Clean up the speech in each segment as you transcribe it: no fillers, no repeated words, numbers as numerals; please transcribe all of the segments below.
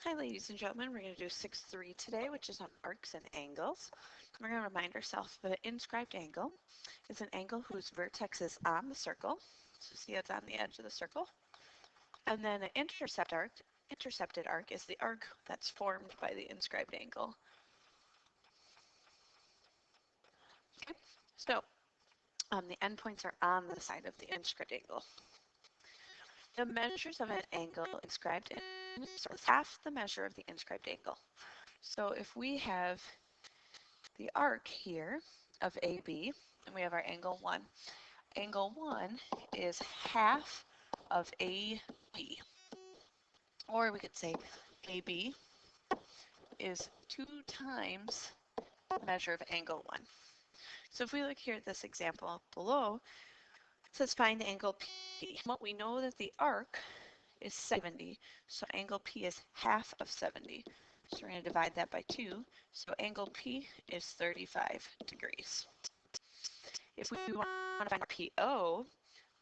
Hi ladies and gentlemen, we're going to do 6-3 today, which is on arcs and angles. We're going to remind ourselves that an inscribed angle is an angle whose vertex is on the circle. So see it's on the edge of the circle. And then an intercepted arc is the arc that's formed by the inscribed angle. Okay, so the endpoints are on the side of the inscribed angle. The measures of an angle inscribed in is half the measure of the inscribed angle. So if we have the arc here of AB, and we have our angle 1. Angle 1 is half of AB. Or we could say AB is 2 times the measure of angle 1. So if we look here at this example below, it says find angle P. Well, we know that the arc is 70, so angle P is half of 70. So we're going to divide that by 2. So angle P is 35 degrees. If we want to find PO,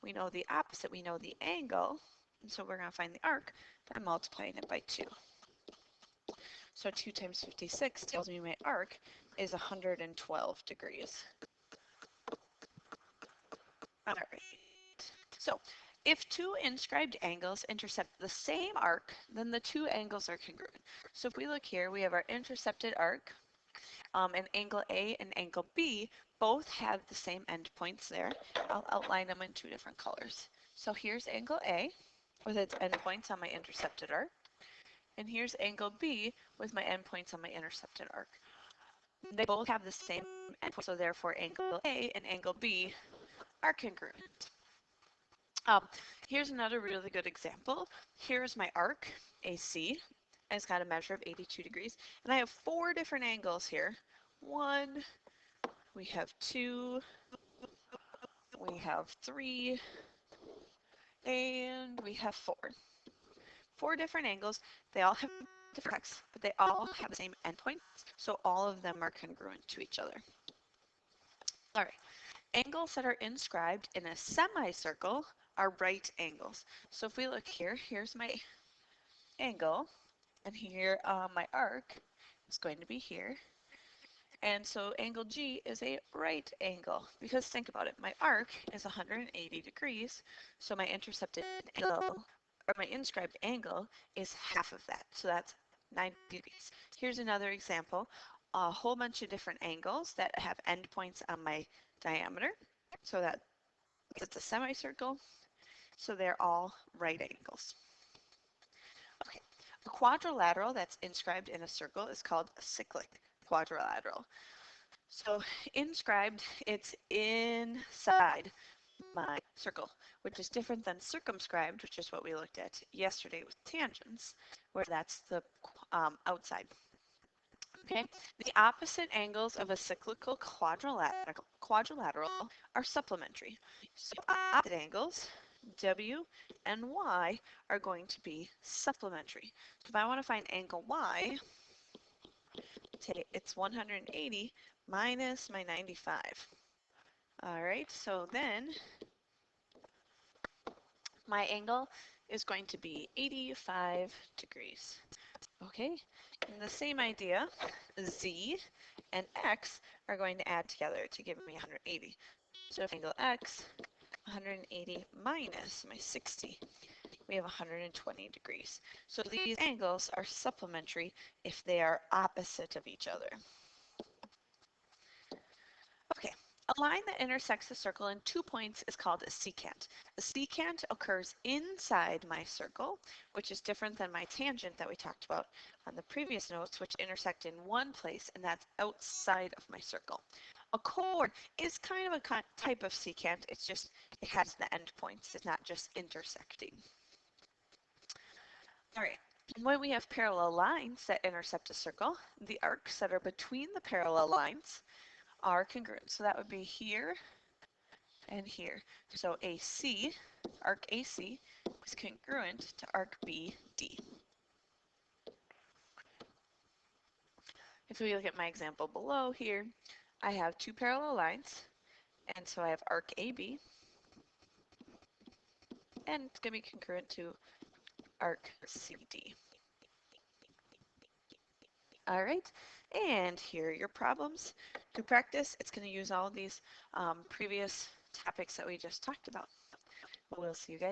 we know the opposite, we know the angle, and so we're going to find the arc by multiplying it by 2. So 2 times 56 tells me my arc is 112 degrees. All right. So if two inscribed angles intercept the same arc, then the two angles are congruent. So if we look here, we have our intercepted arc, and angle A and angle B both have the same endpoints there. I'll outline them in 2 different colors. So here's angle A with its endpoints on my intercepted arc, and here's angle B with my endpoints on my intercepted arc. They both have the same endpoint, so therefore angle A and angle B are congruent. Here's another really good example. Here's my arc, AC. It's got a measure of 82 degrees, and I have 4 different angles here. 1, we have 2, we have 3, and we have 4. 4 different angles. They all have different arcs, but they all have the same endpoints, so all of them are congruent to each other. All right. Angles that are inscribed in a semicircle are right angles. So if we look here, here's my angle, and here my arc is going to be here. And so angle G is a right angle, because think about it, my arc is 180 degrees, so my intercepted angle, or my inscribed angle, is half of that, so that's 90 degrees. Here's another example, a whole bunch of different angles that have endpoints on my diameter, so that it's a semicircle, so they're all right angles. Okay, a quadrilateral that's inscribed in a circle is called a cyclic quadrilateral. So inscribed, it's inside my circle, which is different than circumscribed, which is what we looked at yesterday with tangents, where that's the outside. Okay, the opposite angles of a cyclical quadrilateral are supplementary. So opposite angles, W and Y, are going to be supplementary. So if I want to find angle Y, it's 180 minus my 95. All right, so then my angle is going to be 85 degrees. Okay, and the same idea, Z and X are going to add together to give me 180. So if angle X, 180 minus my 60, we have 120 degrees. So these angles are supplementary if they are opposite of each other. Okay, a line that intersects a circle in 2 points is called a secant. A secant occurs inside my circle, which is different than my tangent that we talked about on the previous notes, which intersect in one place, and that's outside of my circle. A chord is kind of a type of secant, it's just, it has the endpoints, it's not just intersecting. All right. When we have parallel lines that intercept a circle, the arcs that are between the parallel lines are congruent. So that would be here and here. So AC, arc AC, is congruent to arc BD. If we look at my example below here, I have 2 parallel lines, and so I have arc AB, and it's going to be congruent to arc CD. All right, and here are your problems. To practice, it's going to use all of these previous topics that we just talked about. We'll see you guys.